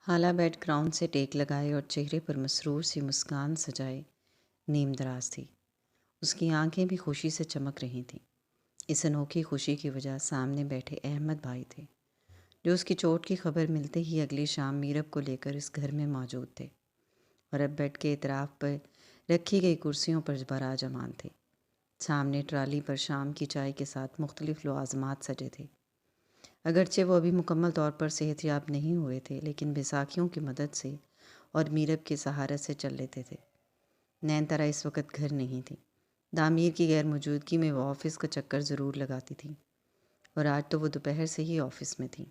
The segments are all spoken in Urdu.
حالہ بیک گراؤنڈ سے ٹیک لگائے اور چہرے پر مسرور سی مسکان سجائے نیم دراز تھی۔ اس کی آنکھیں بھی خوشی سے چمک رہی تھیں۔ اس انوکھی خوشی کی وجہ سامنے بیٹھے احمد بھائی تھے، جو اس کی چوٹ کی خبر ملتے ہی اگلی شام میرب کو لے کر اس گھر میں موجود تھے اور اب بیڈ کے اطراف پر رکھی گئی کرسیوں پر براجمان تھے۔ سامنے ٹرالی پر شام کی چائے کے ساتھ مختلف لوازمات سجے تھے۔ اگرچہ وہ ابھی مکمل طور پر صحت یاب نہیں ہوئے تھے، لیکن بیساکھیوں کی مدد سے اور میرب کے سہارے سے چل لیتے تھے۔ نین طرح اس وقت گھر نہیں تھی۔ دامیر کی غیر موجودگی میں وہ آفس کا چکر ضرور لگاتی تھی، اور آج تو وہ دوپہر سے ہی آفس میں تھی۔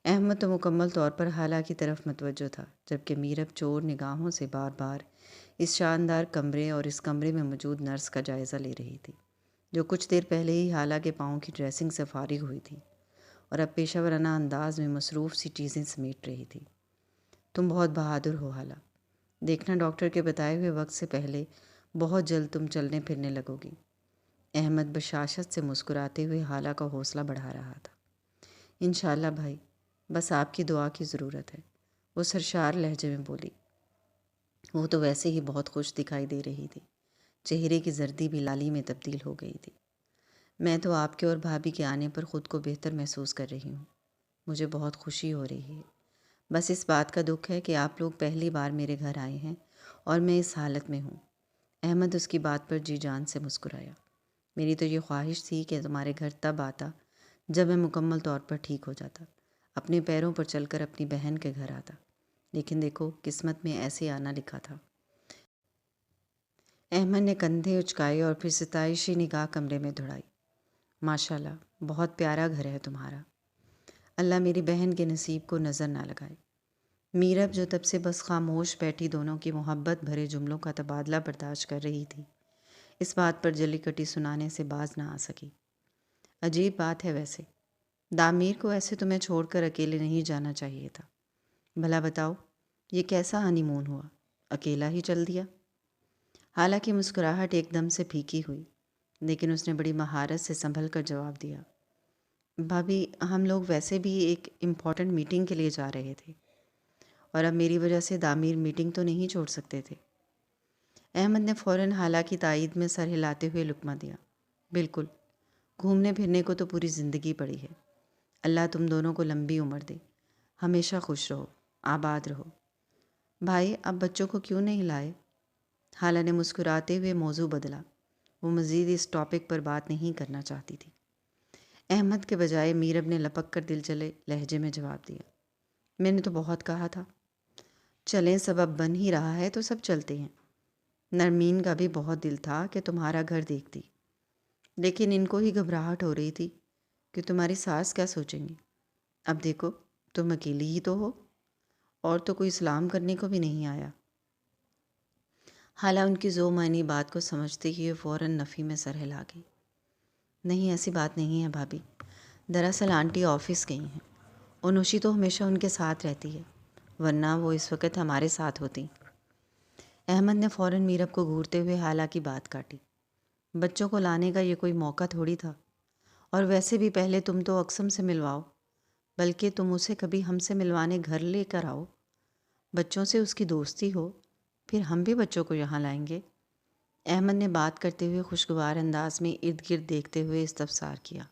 احمد تو مکمل طور پر حالہ کی طرف متوجہ تھا، جبکہ میرب چور نگاہوں سے بار بار اس شاندار کمرے اور اس کمرے میں موجود نرس کا جائزہ لے رہی تھی، جو کچھ دیر پہلے ہی حالہ کے پاؤں کی ڈریسنگ سے فارغ ہوئی تھی اور اب پیشہ ورانہ انداز میں مصروف سی چیزیں سمیٹ رہی تھی۔ تم بہت بہادر ہو حالہ، دیکھنا ڈاکٹر کے بتائے ہوئے وقت سے پہلے بہت جلد تم چلنے پھرنے لگو گی۔ احمد بشاشت سے مسکراتے ہوئے حالہ کا حوصلہ بڑھا رہا تھا۔ انشاءاللہ بھائی، بس آپ کی دعا کی ضرورت ہے، وہ سرشار لہجے میں بولی۔ وہ تو ویسے ہی بہت خوش دکھائی دے رہی تھی، چہرے کی زردی بھی لالی میں تبدیل ہو گئی تھی۔ میں تو آپ کے اور بھابھی کے آنے پر خود کو بہتر محسوس کر رہی ہوں، مجھے بہت خوشی ہو رہی ہے۔ بس اس بات کا دکھ ہے کہ آپ لوگ پہلی بار میرے گھر آئے ہیں اور میں اس حالت میں ہوں۔ احمد اس کی بات پر جی جان سے مسکرایا۔ میری تو یہ خواہش تھی کہ تمہارے گھر تب آتا جب میں مکمل طور پر ٹھیک ہو جاتا، اپنے پیروں پر چل کر اپنی بہن کے گھر آتا، لیکن دیکھو قسمت میں ایسے آنا لکھا تھا۔ احمد نے کندھے اچکائے اور پھر ستائشی نگاہ کمرے میں دھڑائی۔ ماشاءاللہ، بہت پیارا گھر ہے تمہارا، اللہ میری بہن کے نصیب کو نظر نہ لگائے۔ میرب جو تب سے بس خاموش بیٹھی دونوں کی محبت بھرے جملوں کا تبادلہ برداشت کر رہی تھی، اس بات پر جلی کٹی سنانے سے باز نہ آ سکی۔ عجیب بات ہے ویسے، دامیر کو ایسے تمہیں چھوڑ کر اکیلے نہیں جانا چاہیے تھا۔ بھلا بتاؤ، یہ کیسا ہنی مون ہوا، اکیلا ہی چل دیا؟ حالانکہ مسکراہٹ ایک دم سے پھیکی ہوئی، لیکن اس نے بڑی مہارت سے سنبھل کر جواب دیا۔ بھابھی، ہم لوگ ویسے بھی ایک امپورٹنٹ میٹنگ کے لیے جا رہے تھے، اور اب میری وجہ سے دامیر میٹنگ تو نہیں چھوڑ سکتے تھے۔ احمد نے فوراً حالہ کی تائید میں سر ہلاتے ہوئے لقمہ دیا۔ بالکل، گھومنے پھرنے کو تو پوری زندگی پڑی ہے، اللہ تم دونوں کو لمبی عمر دے، ہمیشہ خوش رہو، آباد رہو۔ بھائی، اب بچوں کو کیوں نہیں لائے؟ حالہ نے مسکراتے ہوئے موضوع بدلا، وہ مزید اس ٹاپک پر بات نہیں کرنا چاہتی تھی۔ احمد کے بجائے میرب نے لپک کر دل چلے لہجے میں جواب دیا۔ میں نے تو بہت کہا تھا، چلیں، سبب بن ہی رہا ہے تو سب چلتے ہیں۔ نرمین کا بھی بہت دل تھا کہ تمہارا گھر دیکھتی، لیکن ان کو ہی گھبراہٹ ہو رہی تھی کہ تمہاری ساس کیا سوچیں گی۔ اب دیکھو، تم اکیلی ہی تو ہو، اور تو کوئی سلام کرنے کو بھی نہیں آیا۔ حالہ ان کی ذو معنی بات کو سمجھتے ہی فوراً نفی میں سر ہلا گئی۔ نہیں، ایسی بات نہیں ہے بھابھی، دراصل آنٹی آفس گئی ہیں، انوشی تو ہمیشہ ان کے ساتھ رہتی ہے، ورنہ وہ اس وقت ہمارے ساتھ ہوتی۔ احمد نے فوراً میرب کو گھورتے ہوئے حالہ کی بات کاٹی۔ بچوں کو لانے کا یہ کوئی موقع تھوڑی تھا، اور ویسے بھی پہلے تم تو اقسم سے ملواؤ، بلکہ تم اسے کبھی ہم سے ملوانے گھر لے کر آؤ، بچوں سے اس کی دوستی ہو، پھر ہم بھی بچوں کو یہاں لائیں گے۔ احمد نے بات کرتے ہوئے خوشگوار انداز میں ارد گرد دیکھتے ہوئے استفسار کیا۔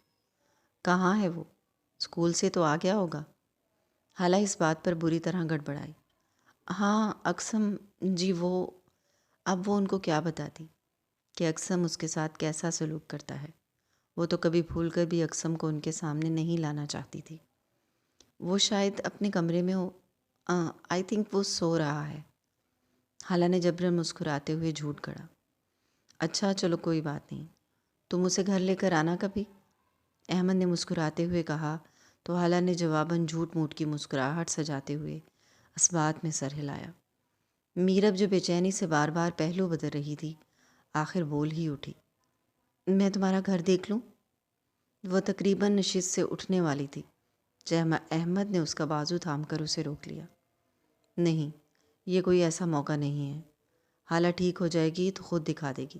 کہاں ہے وہ؟ اسکول سے تو آ گیا ہوگا۔ حالہ اس بات پر بری طرح گڑبڑائی۔ ہاں، اقسم جی، اب وہ ان کو کیا بتاتی کہ اقسم اس کے ساتھ کیسا سلوک کرتا ہے؟ وہ تو کبھی بھول کر بھی اقسم کو ان کے سامنے نہیں لانا چاہتی تھی۔ وہ شاید اپنے کمرے میں ہو، آئی تھنک وہ سو رہا ہے۔ حالہ نے جبراً مسکراتے ہوئے جھوٹ گھڑا۔ اچھا، چلو کوئی بات نہیں، تم اسے گھر لے کر آنا کبھی؟ احمد نے مسکراتے ہوئے کہا تو حالہ نے جواباً جھوٹ موٹ کی مسکراہٹ سجاتے ہوئے اسبات میں سر ہلایا۔ میرب جو بے چینی سے بار بار پہلو بدل رہی تھی، آخر بول ہی اٹھی۔ میں تمہارا گھر دیکھ لوں؟ وہ تقریباً نشست سے اٹھنے والی تھی، جب احمد نے اس کا بازو تھام کر اسے روک لیا۔ نہیں، یہ کوئی ایسا موقع نہیں ہے، حالہ ٹھیک ہو جائے گی تو خود دکھا دے گی۔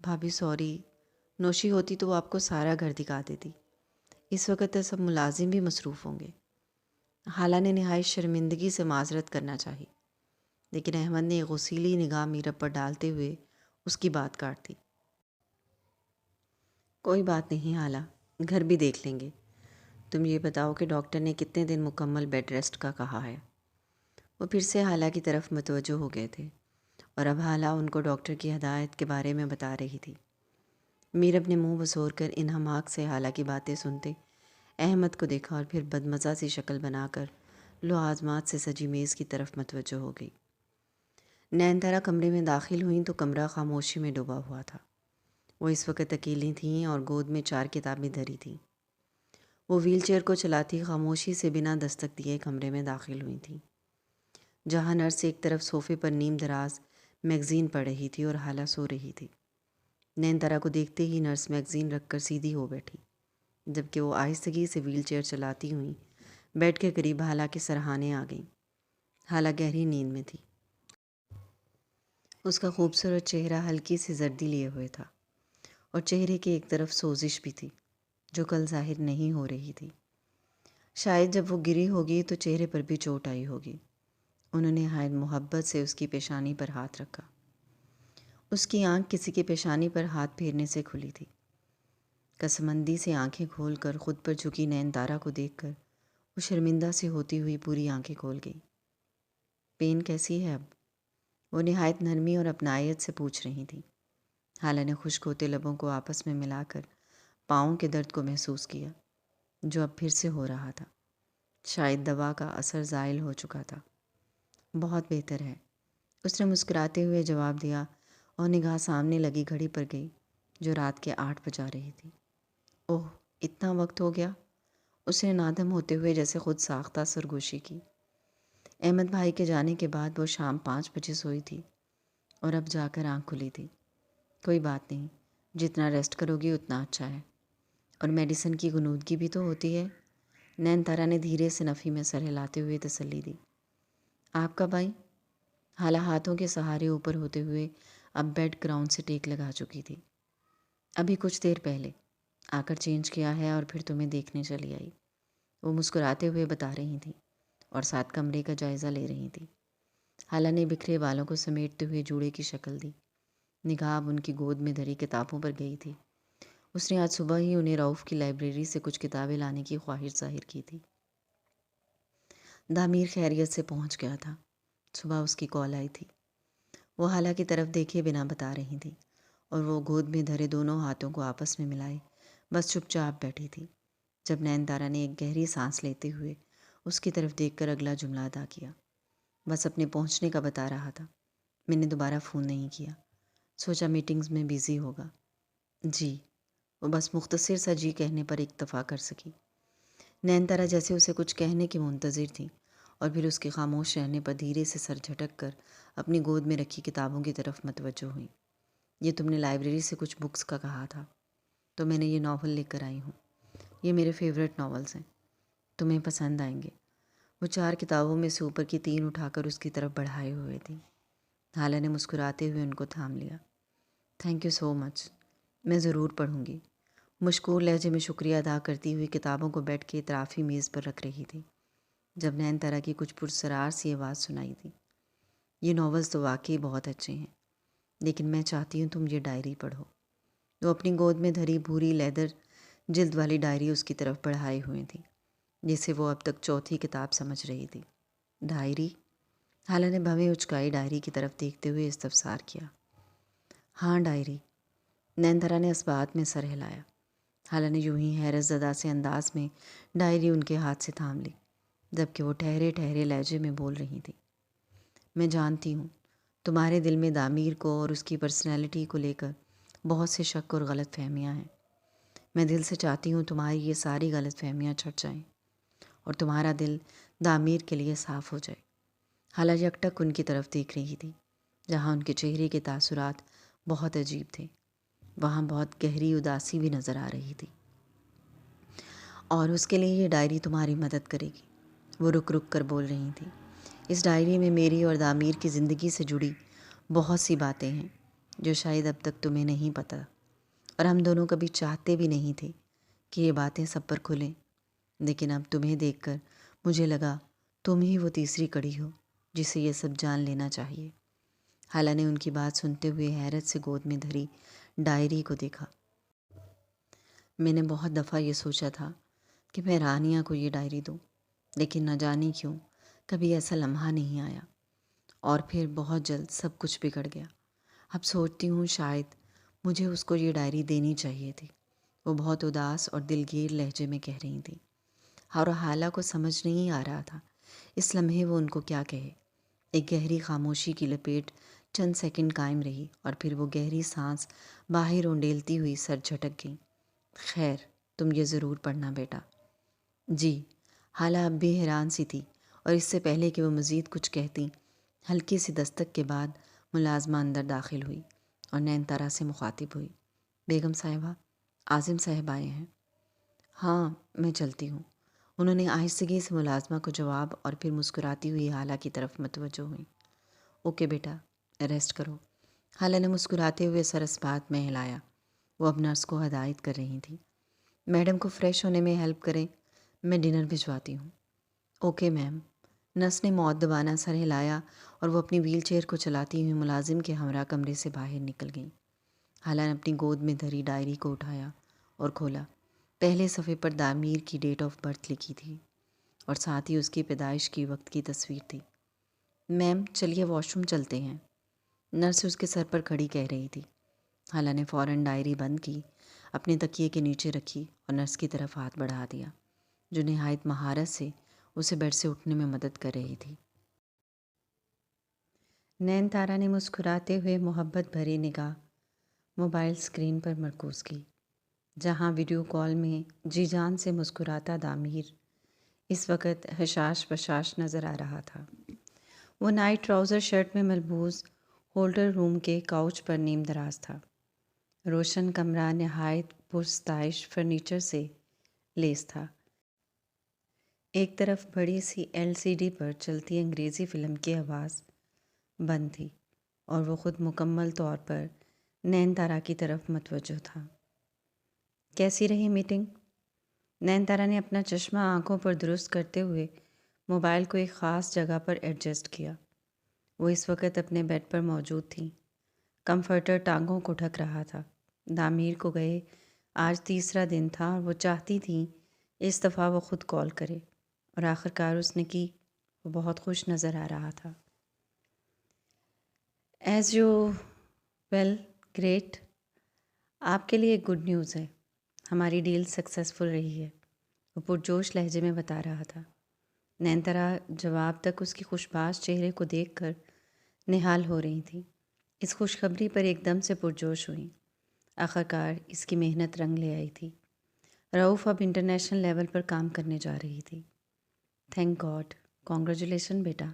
بھابھی سوری، نوشی ہوتی تو وہ آپ کو سارا گھر دکھا دیتی، اس وقت تو سب ملازم بھی مصروف ہوں گے۔ حالہ نے نہایت شرمندگی سے معذرت کرنا چاہی، لیکن احمد نے ایک غصیلی نگاہ میرب پر ڈالتے ہوئے اس کی بات کاٹ دی۔ کوئی بات نہیں حالہ، گھر بھی دیکھ لیں گے۔ تم یہ بتاؤ کہ ڈاکٹر نے کتنے دن مکمل بیڈ ریسٹ کا کہا ہے؟ وہ پھر سے حالہ کی طرف متوجہ ہو گئے تھے اور اب حالہ ان کو ڈاکٹر کی ہدایت کے بارے میں بتا رہی تھی۔ میرب نے منہ بسور کر ان حماق سے حالہ کی باتیں سنتے احمد کو دیکھا اور پھر بدمزہ سی شکل بنا کر لوازمات سے سجی میز کی طرف متوجہ ہو گئی۔ نینتارا کمرے میں داخل ہوئیں تو کمرہ خاموشی میں ڈوبا ہوا تھا۔ وہ اس وقت اکیلی تھیں اور گود میں 4 کتابیں دھری تھیں۔ وہ ویل چیئر کو چلاتی خاموشی سے بنا دستک دیے کمرے میں داخل ہوئی تھیں، جہاں نرس ایک طرف صوفے پر نیم دراز میگزین پڑھ رہی تھی اور حالہ سو رہی تھی۔ نینتارا کو دیکھتے ہی نرس میگزین رکھ کر سیدھی ہو بیٹھی، جبکہ وہ آہستگی سے ویل چیئر چلاتی ہوئیں بیڈ کے قریب حالہ کے سرہانے آ گئیں۔ حالہ گہری نیند میں تھی۔ اس کا خوبصورت چہرہ ہلکی سی زردی لیے ہوئے تھا اور چہرے کی ایک طرف سوزش بھی تھی جو کل ظاہر نہیں ہو رہی تھی۔ شاید جب وہ گری ہوگی تو چہرے پر بھی چوٹ آئی ہوگی۔ انہوں نے نہایت محبت سے اس کی پیشانی پر ہاتھ رکھا۔ اس کی آنکھ کسی کی پیشانی پر ہاتھ پھیرنے سے کھلی تھی۔ قسمندی سے آنکھیں کھول کر خود پر جھکی نینتارا کو دیکھ کر وہ شرمندہ سے ہوتی ہوئی پوری آنکھیں کھول گئی۔ پین کیسی ہے اب؟ وہ نہایت نرمی اور اپنائیت سے پوچھ رہی تھی۔ حالہ نے خشک ہوتے لبوں کو آپس میں ملا کر پاؤں کے درد کو محسوس کیا جو اب پھر سے ہو رہا تھا۔ شاید دوا کا اثر زائل ہو چکا تھا۔ بہت بہتر ہے، اس نے مسکراتے ہوئے جواب دیا اور نگاہ سامنے لگی گھڑی پر گئی جو رات کے 8 بجا رہی تھی۔ اوہ، اتنا وقت ہو گیا؟ اس نے نادم ہوتے ہوئے جیسے خود ساختہ سرگوشی کی۔ احمد بھائی کے جانے کے بعد وہ شام 5 بجے سوئی تھی اور اب جا کر آنکھ کھلی تھی۔ کوئی بات نہیں، جتنا ریسٹ کرو گی اتنا اچھا ہے، اور میڈیسن کی غنودگی بھی تو ہوتی ہے۔ نینتارا نے دھیرے سے نفی میں سر ہلاتے ہوئے تسلی دی۔ آپ کب آئیں؟ حالہ ہاتھوں کے سہارے اوپر ہوتے ہوئے اب بیڈ گراؤنڈ سے ٹیک لگا چکی تھی۔ ابھی کچھ دیر پہلے آ کر چینج کیا ہے اور پھر تمہیں دیکھنے چلی آئی، وہ مسکراتے ہوئے بتا رہی تھیں اور ساتھ کمرے کا جائزہ لے رہی تھی۔ حالہ نے بکھرے بالوں کو سمیٹتے ہوئے جوڑے کی شکل دی۔ نگاہ اب ان کی گود میں دھری کتابوں پر گئی تھی۔ اس نے آج صبح ہی انہیں رؤف کی لائبریری سے کچھ کتابیں لانے کی خواہش ظاہر کی تھی۔ دامیر خیریت سے پہنچ گیا تھا۔ صبح اس کی کال آئی تھی۔ وہ حالہ کی طرف دیکھے بنا بتا رہی تھی اور وہ گود میں دھرے دونوں ہاتھوں کو آپس میں ملائے بس چپ چاپ بیٹھی تھی جب نینتارا نے ایک گہری سانس لیتے ہوئے اس کی طرف دیکھ کر اگلا جملہ ادا کیا۔ بس اپنے پہنچنے کا بتا رہا تھا، میں نے دوبارہ فون نہیں کیا، سوچا میٹنگز میں بیزی ہوگا۔ جی، وہ بس مختصر سا جی کہنے پر اکتفا کر سکی۔ نینتارا جیسے اسے کچھ کہنے کی منتظر تھی اور پھر اس کے خاموش رہنے پر دھیرے سے سر جھٹک کر اپنی گود میں رکھی کتابوں کی طرف متوجہ ہوئی۔ یہ تم نے لائبریری سے کچھ بکس کا کہا تھا تو میں نے یہ ناول لے کر آئی ہوں۔ یہ میرے فیورٹ ناولز ہیں، تمہیں پسند آئیں گے۔ وہ 4 کتابوں میں سے اوپر کی 3 اٹھا کر اس کی طرف بڑھائے ہوئے تھی۔ حالہ نے مسکراتے ہوئے ان کو تھام لیا۔ تھینک یو سو مچ، میں ضرور پڑھوں گی۔ مشکور لہجے میں شکریہ ادا کرتی ہوئی کتابوں کو بیٹھ کے اطرافی میز پر رکھ رہی تھی جب نینتارا کی کچھ پرسرار سی آواز سنائی تھی۔ یہ ناولز تو واقعی بہت اچھے ہیں، لیکن میں چاہتی ہوں تم یہ ڈائری پڑھو۔ وہ اپنی گود میں دھری بھوری لیدر جلد والی ڈائری اس کی طرف بڑھائے ہوئے تھی جسے وہ اب تک چوتھی کتاب سمجھ رہی تھی۔ ڈائری؟ حالہ نے بھویں اچکائی ڈائری کی طرف دیکھتے ہوئے استفسار کیا۔ ہاں ڈائری، نینتارا نے اس بات میں سر ہلایا۔ حالہ نے یوں ہی حیرت زدہ سے انداز میں ڈائری ان کے ہاتھ سے تھام لی جبکہ وہ ٹھہرے ٹھہرے لہجے میں بول رہی تھی۔ میں جانتی ہوں تمہارے دل میں دامیر کو اور اس کی پرسنالٹی کو لے کر بہت سے شک اور غلط فہمیاں ہیں۔ میں دل سے چاہتی ہوں تمہاری یہ ساری غلط فہمیاں چھٹ جائیں اور تمہارا دل دامیر کے لیے صاف ہو جائے۔ حالہ یکٹک ان کی طرف دیکھ رہی تھی جہاں ان کے چہرے کے تاثرات بہت عجیب تھے۔ وہاں بہت گہری اداسی بھی نظر آ رہی تھی۔ اور اس کے لیے یہ ڈائری تمہاری مدد کرے گی، وہ رک رک کر بول رہی تھی۔ اس ڈائری میں میری اور دامیر کی زندگی سے جڑی بہت سی باتیں ہیں جو شاید اب تک تمہیں نہیں پتہ، اور ہم دونوں کبھی چاہتے بھی نہیں تھے کہ یہ باتیں سب پر کھلیں، لیکن اب تمہیں دیکھ کر مجھے لگا تم ہی وہ تیسری کڑی ہو جسے یہ سب جان لینا چاہیے۔ حالہ نے ان کی بات سنتے ہوئے حیرت سے گود میں دھری ڈائری کو دیکھا۔ میں نے بہت دفعہ یہ سوچا تھا کہ میں رانیہ کو یہ ڈائری دوں، لیکن نہ جانے کیوں کبھی ایسا لمحہ نہیں آیا، اور پھر بہت جلد سب کچھ بگڑ گیا۔ اب سوچتی ہوں شاید مجھے اس کو یہ ڈائری دینی چاہیے تھی۔ وہ بہت اداس اور دلگیر لہجے میں کہہ رہی تھی، اور حالہ کو سمجھ نہیں آ رہا تھا اس لمحے وہ ان کو کیا کہے۔ ایک گہری خاموشی کی لپیٹ چند سیکنڈ قائم رہی، اور پھر وہ گہری سانس باہر اونڈیلتی ہوئی سر جھٹک گئی۔ خیر، تم یہ ضرور پڑھنا بیٹا۔ جی۔ حالہ اب بھی حیران سی تھی، اور اس سے پہلے کہ وہ مزید کچھ کہتی، ہلکی سی دستک کے بعد ملازمہ اندر داخل ہوئی اور نین طرح سے مخاطب ہوئی۔ بیگم صاحبہ، عاظم صاحب آئے ہیں۔ ہاں، میں چلتی ہوں۔ انہوں نے آہستگی سے ملازمہ کو جواب، اور پھر مسکراتی ہوئی حالہ کی طرف متوجہ ہوئیں۔ اوکے بیٹا، ریسٹ کرو۔ حالہ نے مسکراتے ہوئے سر اس بات میں ہلایا۔ وہ اب نرس کو ہدایت کر رہی تھی، میڈم کو فریش ہونے میں ہیلپ کریں، میں ڈنر بھجواتی ہوں۔ Okay ma'am. نرس نے مؤدبانہ سر ہلایا، اور وہ اپنی ویل چیئر کو چلاتی ہوئی ملازم کے ہمراہ کمرے سے باہر نکل گئیں۔ حالہ نے اپنی گود میں دھری ڈائری کو اٹھایا اور کھولا۔ پہلے صفحے پر دامیر کی ڈیٹ آف برتھ لکھی تھی، اور ساتھ ہی اس کی پیدائش کی وقت کی تصویر تھی۔ میم چلیے واش روم چلتے ہیں، نرس اس کے سر پر کھڑی کہہ رہی تھی۔ حالہ نے فوراً ڈائری بند کی، اپنے تکیے کے نیچے رکھی اور نرس کی طرف ہاتھ بڑھا دیا، جو نہایت مہارت سے اسے بیڈ سے اٹھنے میں مدد کر رہی تھی۔ نین تارا نے مسکراتے ہوئے محبت بھری نگاہ موبائل اسکرین پر مرکوز کی، جہاں ویڈیو کال میں جی جان سے مسکراتا دامیر اس وقت حشاش بشاش نظر آ رہا تھا۔ وہ نائٹ ٹراؤزر شرٹ میں ملبوس ہولڈر روم کے کاؤچ پر نیم دراز تھا۔ روشن کمرہ نہایت پرستائش فرنیچر سے لیس تھا۔ ایک طرف بڑی سی LCD پر چلتی انگریزی فلم کی آواز بند تھی، اور وہ خود مکمل طور پر نین تارا کی طرف متوجہ تھا۔ کیسی رہی میٹنگ؟ نین تارا نے اپنا چشمہ آنکھوں پر درست کرتے ہوئے موبائل کو ایک خاص جگہ پر ایڈجسٹ کیا۔ وہ اس وقت اپنے بیڈ پر موجود تھیں۔ کمفرٹر ٹانگوں کو ڈھک رہا تھا۔ دامیر کو گئے آج تیسرا دن تھا، اور وہ چاہتی تھیں اس دفعہ وہ خود کال کرے، اور آخرکار اس نے کی۔ وہ بہت خوش نظر آ رہا تھا۔ As you will, great. آپ کے لیے ایک گڈ نیوز ہے، ہماری ڈیل سکسیزفل رہی ہے، وہ پرجوش لہجے میں بتا رہا تھا۔ نین طرا جواب تک اس کی خوشباش چہرے کو دیکھ کر نہال ہو رہی تھیں۔ اس خوشخبری پر ایک دم سے پرجوش ہوئیں۔ آخرکار اس کی محنت رنگ لے آئی تھی۔ رؤوف اب انٹرنیشنل لیول پر کام کرنے جا رہی تھی۔ تھینک گاڈ، کانگریچولیشن بیٹا۔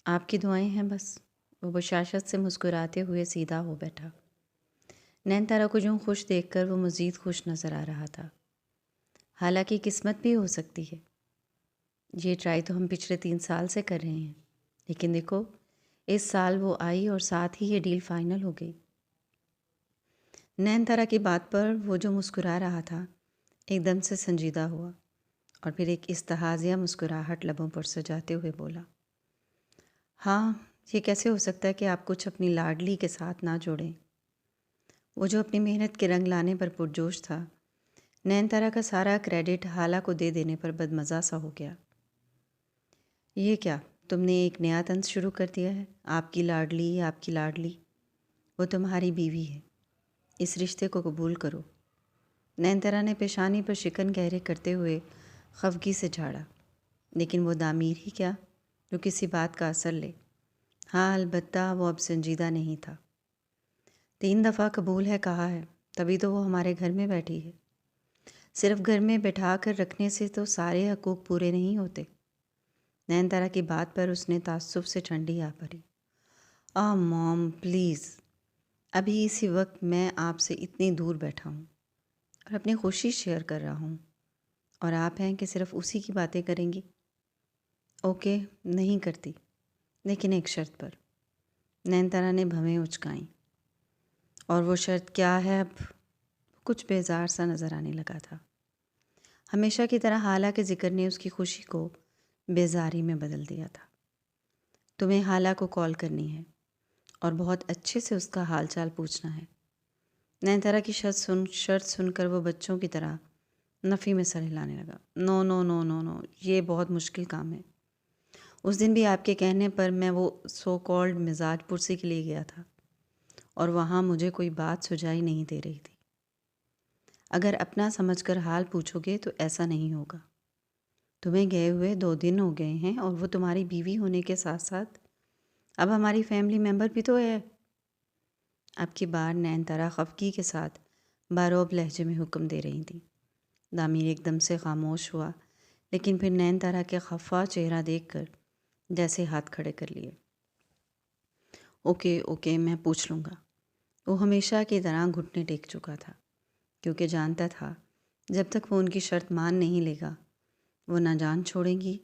آپ کی دعائیں ہیں بس۔ وہ بشاشت سے مسکراتے ہوئے سیدھا ہو بیٹھا۔ نین تارا کو یوں خوش دیکھ کر وہ مزید خوش نظر آ رہا تھا۔ حالانکہ قسمت بھی ہو سکتی ہے، یہ ٹرائی تو ہم پچھلے 3 سال سے کر رہے ہیں، لیکن دیکھو اس سال وہ آئی اور ساتھ ہی یہ ڈیل فائنل ہو گئی۔ نین تارا کی بات پر وہ جو مسکرا رہا تھا ایک دم سے سنجیدہ ہوا، اور پھر ایک استحاضیہ مسکراہٹ لبوں پر سجاتے ہوئے بولا، ہاں، یہ کیسے ہو سکتا ہے کہ آپ کچھ اپنی لاڈلی کے ساتھ نہ جوڑیں؟ وہ جو اپنی محنت کے رنگ لانے پر پرجوش تھا، نین تارا کا سارا کریڈٹ حالہ کو دے دینے پر بدمزہ سا ہو گیا۔ یہ کیا، تم نے ایک نیا طنز شروع کر دیا ہے؟ آپ کی لاڈلی، آپ کی لاڈلی، وہ تمہاری بیوی ہے، اس رشتے کو قبول کرو۔ نین تارا نے پیشانی پر شکن گہرے کرتے ہوئے خفگی سے جھاڑا، لیکن وہ دامیر ہی کیا جو کسی بات کا اثر لے۔ ہاں البتہ وہ اب سنجیدہ نہیں تھا۔ 3 دفعہ قبول ہے کہا ہے، تبھی تو وہ ہمارے گھر میں بیٹھی ہے۔ صرف گھر میں بٹھا کر رکھنے سے تو سارے حقوق پورے نہیں ہوتے۔ نین تارا کی بات پر اس نے تعصب سے ٹھنڈی آ پڑی۔ موم پلیز، ابھی اسی وقت میں آپ سے اتنی دور بیٹھا ہوں اور اپنی خوشی شیئر کر رہا ہوں، اور آپ ہیں کہ صرف اسی کی باتیں کریں گی۔ اوکے، نہیں کرتی، لیکن ایک شرط پر۔ نین تارا نے بھویں اچکائیں۔ اور وہ شرط کیا ہے؟ اب کچھ بیزار سا نظر آنے لگا تھا۔ ہمیشہ کی طرح حالہ کے ذکر نے اس کی خوشی کو بیزاری میں بدل دیا تھا۔ تمہیں حالہ کو کال کرنی ہے اور بہت اچھے سے اس کا حال چال پوچھنا ہے۔ نینتارا کی شرط سن کر وہ بچوں کی طرح نفی میں سر ہلانے لگا۔ نو نو نو نو نو، یہ بہت مشکل کام ہے۔ اس دن بھی آپ کے کہنے پر میں وہ سو کالڈ مزاج پرسی کے لیے گیا تھا اور وہاں مجھے کوئی بات سجائی نہیں دے رہی تھی۔ اگر اپنا سمجھ کر حال پوچھو گے تو ایسا نہیں ہوگا۔ تمہیں گئے ہوئے 2 دن ہو گئے ہیں اور وہ تمہاری بیوی ہونے کے ساتھ ساتھ اب ہماری فیملی ممبر بھی تو ہے۔ اب کی بار نینتارا خفگی کے ساتھ باروب لہجے میں حکم دے رہی تھی۔ دامیر ایک دم سے خاموش ہوا، لیکن پھر نینتارا کے خفا چہرہ دیکھ کر جیسے ہاتھ کھڑے کر لیے۔ اوکے اوکے، میں پوچھ لوں گا۔ وہ ہمیشہ کی طرح گھٹنے ٹیک چکا تھا، کیونکہ جانتا تھا جب تک وہ ان کی شرط مان نہیں لے گا وہ نہ جان چھوڑیں گی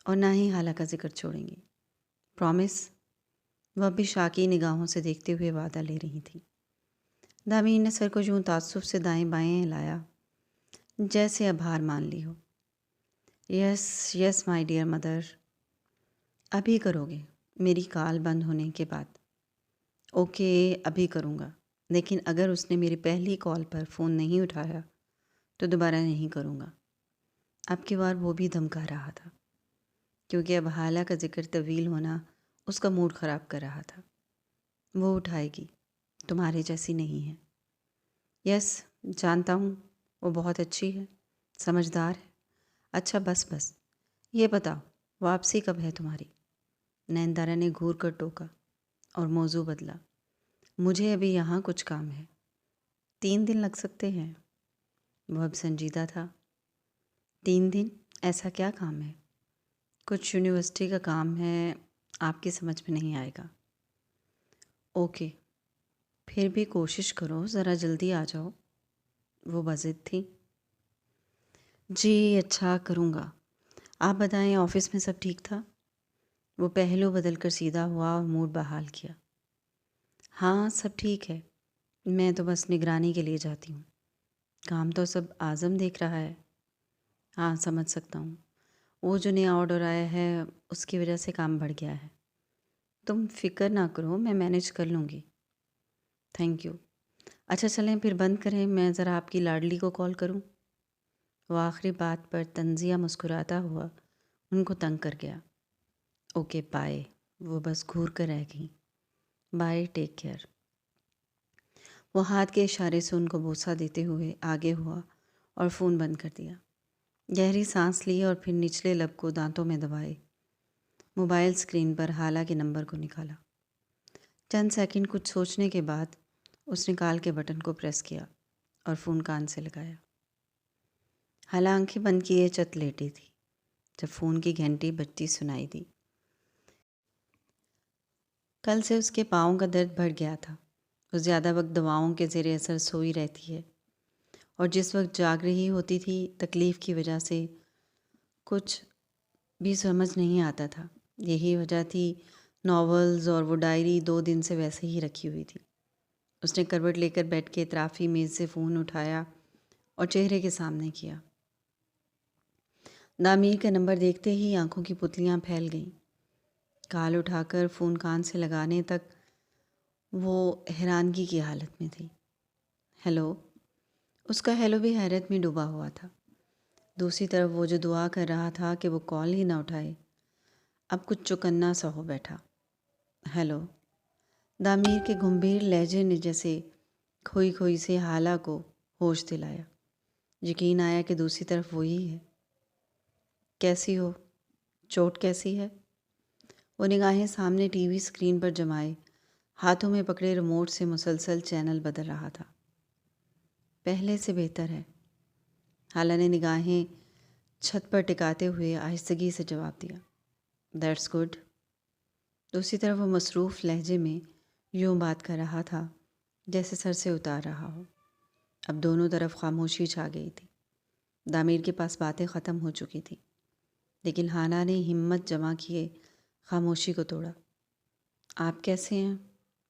اور نہ ہی حالہ کا ذکر چھوڑیں گی۔ پرومس؟ وہ اب بھی شاکی نگاہوں سے دیکھتے ہوئے وعدہ لے رہی تھی۔ دامیر نے سر کو یوں تعصب سے دائیں بائیں ہلایا جیسے اب ہار مان لی ہو۔ یس یس مائی ڈیئر مدر، ابھی کرو گے میری کال بند ہونے کے بعد؟ اوکے، ابھی کروں گا، لیکن اگر اس نے میری پہلی کال پر فون نہیں اٹھایا تو دوبارہ نہیں کروں گا۔ اب کی بار وہ بھی دھمکا رہا تھا، کیونکہ اب حالہ کا ذکر طویل ہونا اس کا موڈ خراب کر رہا تھا۔ وہ اٹھائے گی، تمہارے جیسی نہیں ہے۔ یس، جانتا ہوں، وہ بہت اچھی ہے، سمجھدار ہے۔ اچھا بس بس، یہ بتاؤ واپسی کب ہے تمہاری؟ نینتارا نے گھور کر ٹوکا اور موضوع بدلا۔ مجھے ابھی یہاں کچھ کام ہے، 3 دن لگ سکتے ہیں۔ وہ اب سنجیدہ تھا۔ 3 دن؟ ایسا کیا کام ہے؟ کچھ یونیورسٹی کا کام ہے، آپ کی سمجھ میں نہیں آئے گا۔ اوکے، پھر بھی کوشش کرو، ذرا جلدی آ جاؤ۔ وہ بضد تھی۔ جی اچھا، کروں گا۔ آپ بتائیں آفس میں سب ٹھیک تھا؟ وہ پہلو بدل کر سیدھا ہوا اور موڈ بحال کیا۔ ہاں سب ٹھیک ہے، میں تو بس نگرانی کے لیے جاتی ہوں۔ کام تو سب اعظم دیکھ رہا ہے۔ ہاں سمجھ سکتا ہوں، وہ جو نیا آرڈر آیا ہے اس کی وجہ سے کام بڑھ گیا ہے۔ تم فکر نہ کرو، میں مینیج کر لوں گی۔ Thank you. اچھا چلیں پھر بند کریں، میں ذرا آپ کی لاڈلی کو کال کروں۔ وہ آخری بات پر طنزیہ مسکراتا ہوا ان کو تنگ کر گیا۔ Okay bye. وہ بس گھور کر رہ گئیں۔ Bye, take care. وہ ہاتھ کے اشارے سے ان کو بوسہ دیتے ہوئے آگے ہوا اور فون بند کر دیا۔ گہری سانس لی اور پھر نچلے لب کو دانتوں میں دبائے موبائل اسکرین پر حالہ کے نمبر کو نکالا۔ چند سیکنڈ کچھ سوچنے کے بعد اس نے کال کے بٹن کو پریس کیا اور فون کان سے لگایا۔ حالہ آنکھیں بند کیے چت لیٹی تھی جب فون کی گھنٹی بجتی سنائی دی۔ کل سے اس کے پاؤں کا درد بڑھ گیا تھا۔ وہ زیادہ وقت دواؤں کے زیر اثر سوئی رہتی ہے اور جس وقت جاگ رہی ہوتی تھی تکلیف کی وجہ سے کچھ بھی سمجھ نہیں آتا تھا۔ یہی وجہ تھی ناولز اور وہ ڈائری 2 دن سے ویسے ہی رکھی ہوئی تھی۔ اس نے کروٹ لے کر بیٹھ کے اطرافی میز سے فون اٹھایا اور چہرے کے سامنے کیا۔ دامیر کا نمبر دیکھتے ہی آنکھوں کی پتلیاں پھیل گئیں۔ کال اٹھا کر فون کان سے لگانے تک وہ حیرانگی کی حالت میں تھی۔ ہیلو؟ اس کا ہیلو بھی حیرت میں ڈوبا ہوا تھا۔ دوسری طرف وہ جو دعا کر رہا تھا کہ وہ کال ہی نہ اٹھائے، اب کچھ چوکنا سا ہو بیٹھا۔ ہیلو؟ دامیر کے گمبھیر لہجے نے جیسے کھوئی کھوئی سے حالہ کو ہوش دلایا۔ یقین آیا کہ دوسری طرف وہی ہے۔ کیسی ہو؟ چوٹ کیسی ہے؟ وہ نگاہیں سامنے ٹی وی اسکرین پر جمائے ہاتھوں میں پکڑے ریموٹ سے مسلسل چینل بدل رہا تھا۔ پہلے سے بہتر ہے، حالہ نے نگاہیں چھت پر ٹکاتے ہوئے آہستگی سے جواب دیا۔ That's good. دوسری طرف وہ مصروف لہجے میں یوں بات کر رہا تھا جیسے سر سے اتار رہا ہو۔ اب دونوں طرف خاموشی چھا گئی تھی۔ دامیر کے پاس باتیں ختم ہو چکی تھیں، لیکن حالہ نے ہمت جمع کیے خاموشی کو توڑا۔ آپ کیسے ہیں؟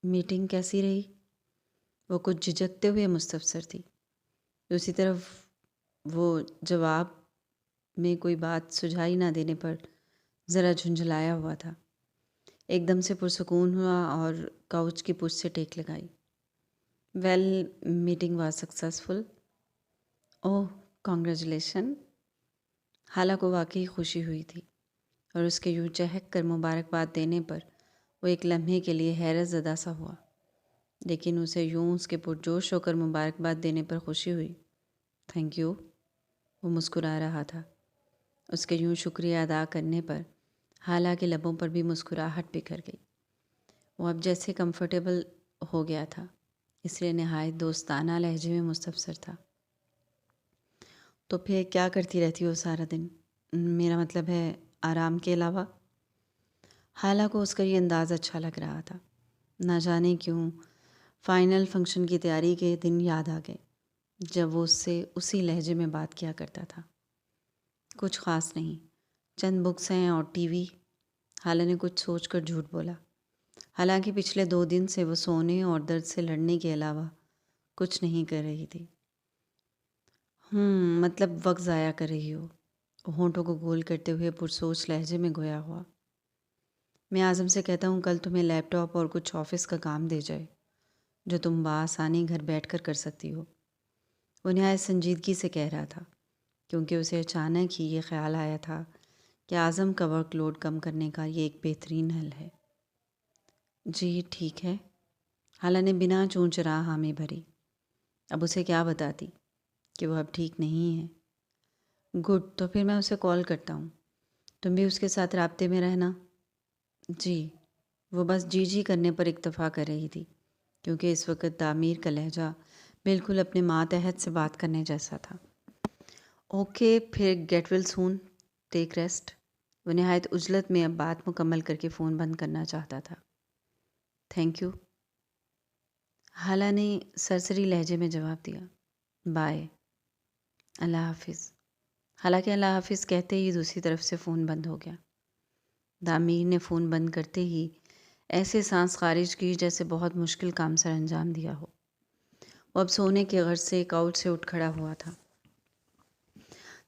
میٹنگ کیسی رہی؟ وہ کچھ جھجکتے ہوئے مستفسر تھی۔ دوسری طرف وہ جواب میں کوئی بات سجھائی نہ دینے پر ذرا جھنجھلایا ہوا تھا۔ ایک دم سے پرسکون ہوا اور کاؤچ کی پشت سے ٹیک لگائی۔ Well, meeting was successful. Oh, congratulation. Hala کو واقعی خوشی ہوئی تھی اور اس کے یوں چہک کر مبارکباد دینے پر وہ ایک لمحے کے لیے حیرت زدہ سا ہوا، لیکن اسے یوں اس کے پرجوش ہو کر مبارکباد دینے پر خوشی ہوئی۔ تھینک یو، وہ مسکرا رہا تھا۔ اس کے یوں شکریہ ادا کرنے پر حالہ کے لبوں پر بھی مسکراہٹ بکھر گئی۔ وہ اب جیسے کمفرٹیبل ہو گیا تھا، اس لیے نہایت دوستانہ لہجے میں مستفسر تھا۔ تو پھر کیا کرتی رہتی ہو سارا دن؟ میرا مطلب ہے آرام کے علاوہ؟ حالہ کو اس کا یہ انداز اچھا لگ رہا تھا۔ نہ جانے کیوں فائنل فنکشن کی تیاری کے دن یاد آ گئے جب وہ اس سے اسی لہجے میں بات کیا کرتا تھا۔ کچھ خاص نہیں، چند بکس ہیں اور ٹی وی۔ حالہ نے کچھ سوچ کر جھوٹ بولا، حالانکہ پچھلے 2 دن سے وہ سونے اور درد سے لڑنے کے علاوہ کچھ نہیں کر رہی تھی۔ مطلب وقت ضائع کر رہی ہو، ہونٹوں کو گول کرتے ہوئے پرسوچ لہجے میں گویا ہوا۔ میں اعظم سے کہتا ہوں کل تمہیں لیپ ٹاپ اور کچھ آفس کا کام دے جائے جو تم بآسانی گھر بیٹھ کر سکتی ہو۔ وہ نہایت سنجیدگی سے کہہ رہا تھا کیونکہ اسے اچانک ہی یہ خیال آیا تھا کہ اعظم کا ورک لوڈ کم کرنے کا یہ ایک بہترین حل ہے۔ جی ٹھیک ہے، حالہ نے بنا چون چرا حامی بھری۔ اب اسے کیا بتاتی کہ وہ اب ٹھیک نہیں ہے؟ گڈ، تو پھر میں اسے کال کرتا ہوں، تم بھی اس کے ساتھ رابطے میں رہنا۔ جی، وہ بس جی جی کرنے پر اکتفا کر رہی تھی کیونکہ اس وقت تعمیر کا لہجہ بالکل اپنے ماتحت سے بات کرنے جیسا تھا۔ اوکے، پھر گیٹ ویل سون، ٹیک ریسٹ۔ وہ نہایت عجلت میں اب بات مکمل کر کے فون بند کرنا چاہتا تھا۔ تھینک یو، حالہ نے سرسری لہجے میں جواب دیا۔ بائے، اللہ حافظ۔ حالانکہ اللہ حافظ کہتے ہی دوسری طرف سے فون بند ہو گیا۔ تعمیر نے فون بند کرتے ہی ایسے سانس خارج کی جیسے بہت مشکل کام سر انجام دیا ہو۔ وہ اب سونے کے غرض سے کاؤچ سے اٹھ کھڑا ہوا تھا،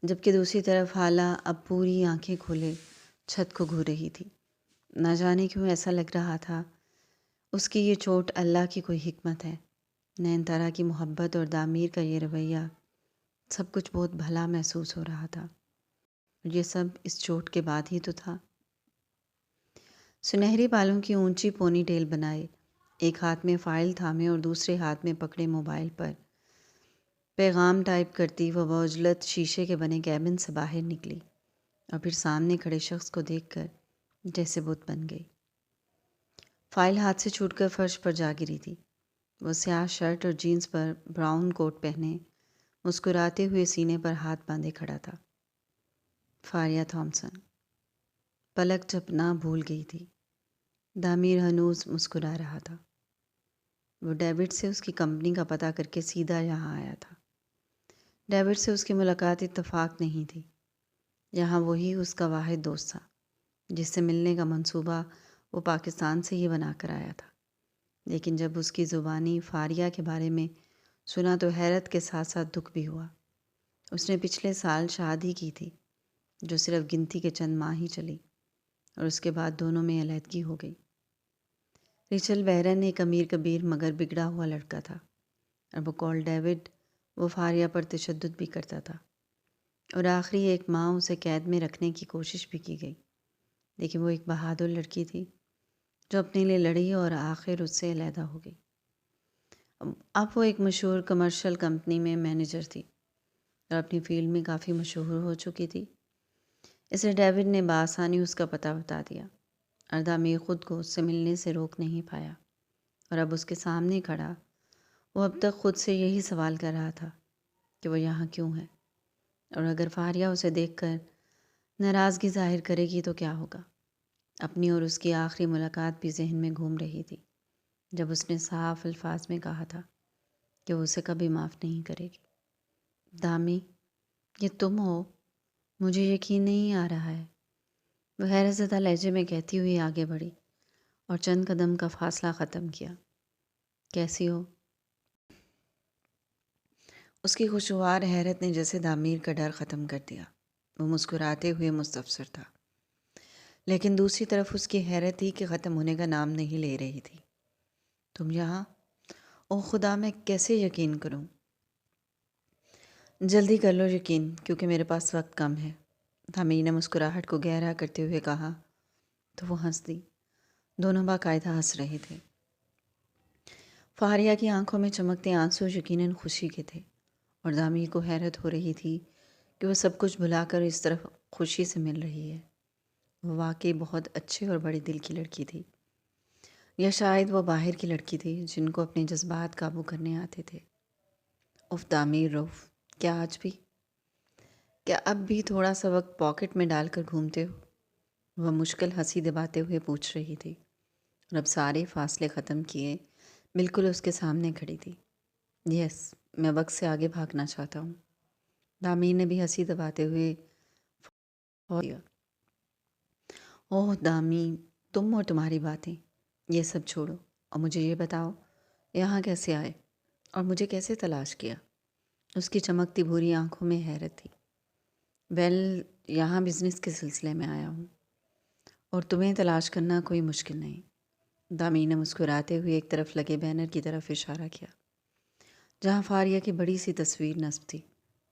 جبکہ دوسری طرف حالہ اب پوری آنکھیں کھولے چھت کو گھور رہی تھی۔ نہ جانے کیوں ایسا لگ رہا تھا اس کی یہ چوٹ اللہ کی کوئی حکمت ہے۔ نینتارا کی محبت اور تعمیر کا یہ رویہ، سب کچھ بہت بھلا محسوس ہو رہا تھا۔ یہ سب اس چوٹ کے بعد ہی تو تھا۔ سنہری بالوں کی اونچی پونی ٹیل بنائے، ایک ہاتھ میں فائل تھامے اور دوسرے ہاتھ میں پکڑے موبائل پر پیغام ٹائپ کرتی وہ بعجلت شیشے کے بنے کیبن سے باہر نکلی اور پھر سامنے کھڑے شخص کو دیکھ کر جیسے بت بن گئی۔ فائل ہاتھ سے چھوٹ کر فرش پر جا گری تھی۔ وہ سیاہ شرٹ اور جینز پر براؤن کوٹ پہنے مسکراتے ہوئے سینے پر ہاتھ باندھے کھڑا تھا۔ فاریہ تھامسن۔ پلک جھپنا بھول گئی تھی۔ تعمیر ہنوز مسکرا رہا تھا۔ وہ ڈیوڈ سے اس کی کمپنی کا پتہ کر کے سیدھا یہاں آیا تھا۔ ڈیوڈ سے اس کی ملاقات اتفاق نہیں تھی، یہاں وہی اس کا واحد دوست تھا جس سے ملنے کا منصوبہ وہ پاکستان سے ہی بنا کر آیا تھا۔ لیکن جب اس کی زبانی فاریہ کے بارے میں سنا تو حیرت کے ساتھ ساتھ دکھ بھی ہوا۔ اس نے پچھلے سال شادی کی تھی جو صرف گنتی کے چند ماہ ہی چلی اور اس کے بعد دونوں میں علیحدگی ہو گئی۔ ریچل بیرن ایک امیر کبیر مگر بگڑا ہوا لڑکا تھا اور وہ کال ڈیوڈ وہ فاریہ پر تشدد بھی کرتا تھا اور آخری 1 ماہ اسے قید میں رکھنے کی کوشش بھی کی گئی، لیکن وہ ایک بہادر لڑکی تھی جو اپنے لیے لڑی اور آخر اس سے علیحدہ ہو گئی۔ اب وہ ایک مشہور کمرشل کمپنی میں مینیجر تھی اور اپنی فیلڈ میں کافی مشہور ہو چکی تھی، اس لیے ڈیوڈ نے بآسانی اس کا پتہ بتا دیا اور تعمیر خود کو اس سے ملنے سے روک نہیں پایا اور اب اس کے سامنے کھڑا وہ اب تک خود سے یہی سوال کر رہا تھا کہ وہ یہاں کیوں ہے، اور اگر فاریہ اسے دیکھ کر ناراضگی ظاہر کرے گی تو کیا ہوگا۔ اپنی اور اس کی آخری ملاقات بھی ذہن میں گھوم رہی تھی جب اس نے صاف الفاظ میں کہا تھا کہ وہ اسے کبھی معاف نہیں کرے گی۔ دامی، یہ تم ہو؟ مجھے یقین نہیں آ رہا ہے، وہ حیرت زدہ لہجے میں کہتی ہوئی آگے بڑھی اور چند قدم کا فاصلہ ختم کیا۔ کیسی ہو؟ اس کی خوشگوار حیرت نے جیسے دامیر کا ڈر ختم کر دیا۔ وہ مسکراتے ہوئے مستفسر تھا، لیکن دوسری طرف اس کی حیرت ہی کہ ختم ہونے کا نام نہیں لے رہی تھی۔ تم یہاں؟ او خدا، میں کیسے یقین کروں؟ جلدی کر لو یقین، کیونکہ میرے پاس وقت کم ہے۔ دامیر نے مسکراہٹ کو گہرا کرتے ہوئے کہا تو وہ ہنس دی۔ دونوں باقاعدہ ہنس رہے تھے۔ فاریہ کی آنکھوں میں چمکتے آنسو یقیناً خوشی کے تھے، اور دامیر کو حیرت ہو رہی تھی کہ وہ سب کچھ بھلا کر اس طرح خوشی سے مل رہی ہے۔ وہ واقعی بہت اچھے اور بڑے دل کی لڑکی تھی، یا شاید وہ باہر کی لڑکی تھی جن کو اپنے جذبات قابو کرنے آتے تھے۔ اف دامیر روف، کیا اب بھی تھوڑا سا وقت پاکٹ میں ڈال کر گھومتے ہو؟ وہ مشکل ہنسی دباتے ہوئے پوچھ رہی تھی، اور اب سارے فاصلے ختم کیے بالکل اس کے سامنے کھڑی تھی۔ یس، میں وقت سے آگے بھاگنا چاہتا ہوں۔ دامیر نے بھی ہنسی دباتے ہوئے دیا۔ اوہ دامی، تم اور تمہاری باتیں، یہ سب چھوڑو اور مجھے یہ بتاؤ یہاں کیسے آئے اور مجھے کیسے تلاش کیا؟ اس کی چمکتی بھوری آنکھوں میں حیرت تھی۔ یہاں بزنس کے سلسلے میں آیا ہوں، اور تمہیں تلاش کرنا کوئی مشکل نہیں۔ دامیر نے مسکراتے ہوئے ایک طرف لگے بینر کی طرف اشارہ کیا، جہاں فاریہ کی بڑی سی تصویر نصب تھی۔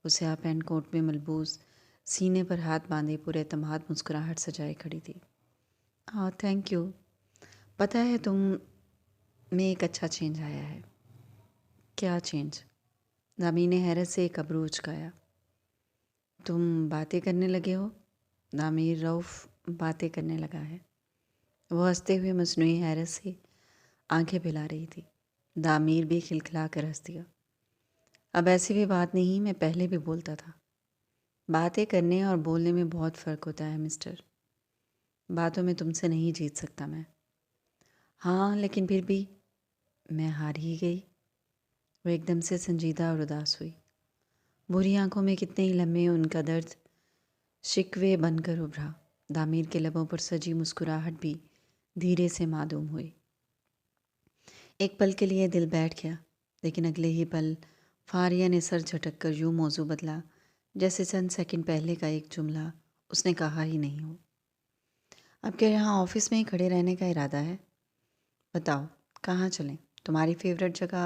وہ سیاہ پینٹ کوٹ میں ملبوس، سینے پر ہاتھ باندھے پورے اعتماد مسکراہٹ سجائے کھڑی تھی۔ ہاں تھینک یو، پتہ ہے تم میں ایک اچھا چینج آیا ہے۔ کیا چینج؟ دامیر نے حیرت سے ایک ابرو اچکایا۔ تم باتیں کرنے لگے ہو؟ دامیر روف باتیں کرنے لگا ہے، وہ ہنستے ہوئے مصنوعی حیرت سے آنکھیں پھیلا رہی تھی۔ دامیر بھی کھلکھلا کر ہنس دیا۔ اب ایسی بھی بات نہیں، میں پہلے بھی بولتا تھا۔ باتیں کرنے اور بولنے میں بہت فرق ہوتا ہے مسٹر۔ باتوں میں تم سے نہیں جیت سکتا میں۔ ہاں لیکن پھر بھی میں ہار ہی گئی۔ وہ ایک دم سے سنجیدہ اور اداس ہوئی۔ بری آنکھوں میں کتنے ہی لمحے ان کا درد شکوے بن کر ابھرا۔ دامیر کے لبوں پر سجی مسکراہٹ بھی دھیرے سے معدوم ہوئی۔ ایک پل کے لیے دل بیٹھ گیا، لیکن اگلے ہی پل فاریہ نے سر جھٹک کر یوں موضوع بدلا جیسے چند سیکنڈ پہلے کا ایک جملہ اس نے کہا ہی نہیں ہو۔ اب کیا یہاں آفس میں ہی کھڑے رہنے کا ارادہ ہے؟ بتاؤ کہاں چلیں؟ تمہاری فیوریٹ جگہ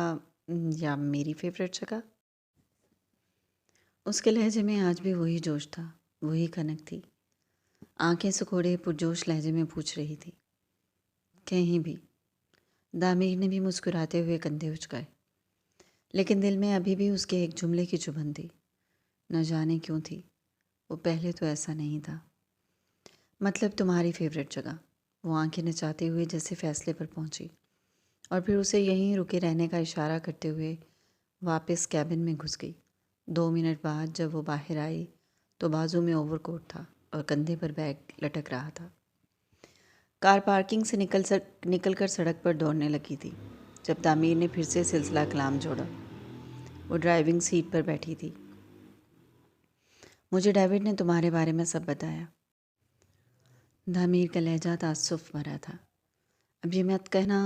یا میری فیوریٹ جگہ؟ اس کے لہجے میں آج بھی وہی جوش تھا، وہی کھنک تھی۔ آنکھیں سکوڑے پرجوش لہجے میں پوچھ رہی تھی۔ کہیں بھی۔ دامیر نے بھی مسکراتے ہوئے کندھے اچکائے، لیکن دل میں ابھی بھی اس کے ایک جملے کی چبھن تھی۔ نہ جانے کیوں تھی، وہ پہلے تو ایسا نہیں تھا۔ مطلب تمہاری فیوریٹ جگہ؟ وہ آنکھیں نچاتے ہوئے جیسے فیصلے پر پہنچی، اور پھر اسے یہیں رکے رہنے کا اشارہ کرتے ہوئے واپس کیبن میں گھس گئی۔ 2 منٹ بعد جب وہ باہر آئی تو بازو میں اوور کوٹ تھا اور کندھے پر بیگ لٹک رہا تھا۔ کار پارکنگ سے نکل کر سڑک پر دوڑنے لگی تھی جب دامیر نے پھر سے سلسلہ کلام جوڑا۔ وہ ڈرائیونگ سیٹ پر بیٹھی تھی۔ مجھے ڈیوڈ نے تمہارے بارے میں سب بتایا۔ دامیر کا لہجہ تعصب بھرا تھا۔ اب یہ مت کہنا،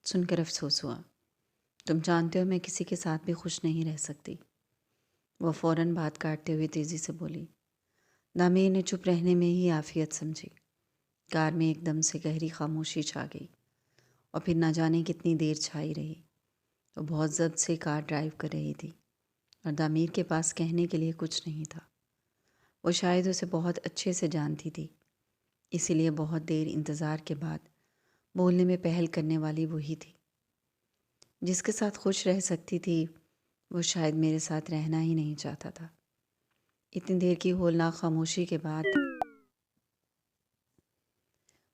سن کر افسوس ہوا۔ تم جانتے ہو میں کسی کے ساتھ بھی خوش نہیں رہ سکتی۔ وہ فوراً بات کاٹتے ہوئے تیزی سے بولی۔ دامیر نے چپ رہنے میں ہی عافیت سمجھی۔ کار میں ایک دم سے گہری خاموشی چھا گئی، اور پھر نہ جانے کتنی دیر چھائی رہی۔ وہ بہت ضبط سے کار ڈرائیو کر رہی تھی، اور دامیر کے پاس کہنے کے لیے کچھ نہیں تھا۔ وہ شاید اسے بہت اچھے سے جانتی تھی، اسی لیے بہت دیر انتظار کے بعد بولنے میں پہل کرنے والی وہی تھی۔ جس کے ساتھ خوش رہ سکتی تھی وہ شاید میرے ساتھ رہنا ہی نہیں چاہتا تھا۔ اتنی دیر کی ہولناک خاموشی کے بعد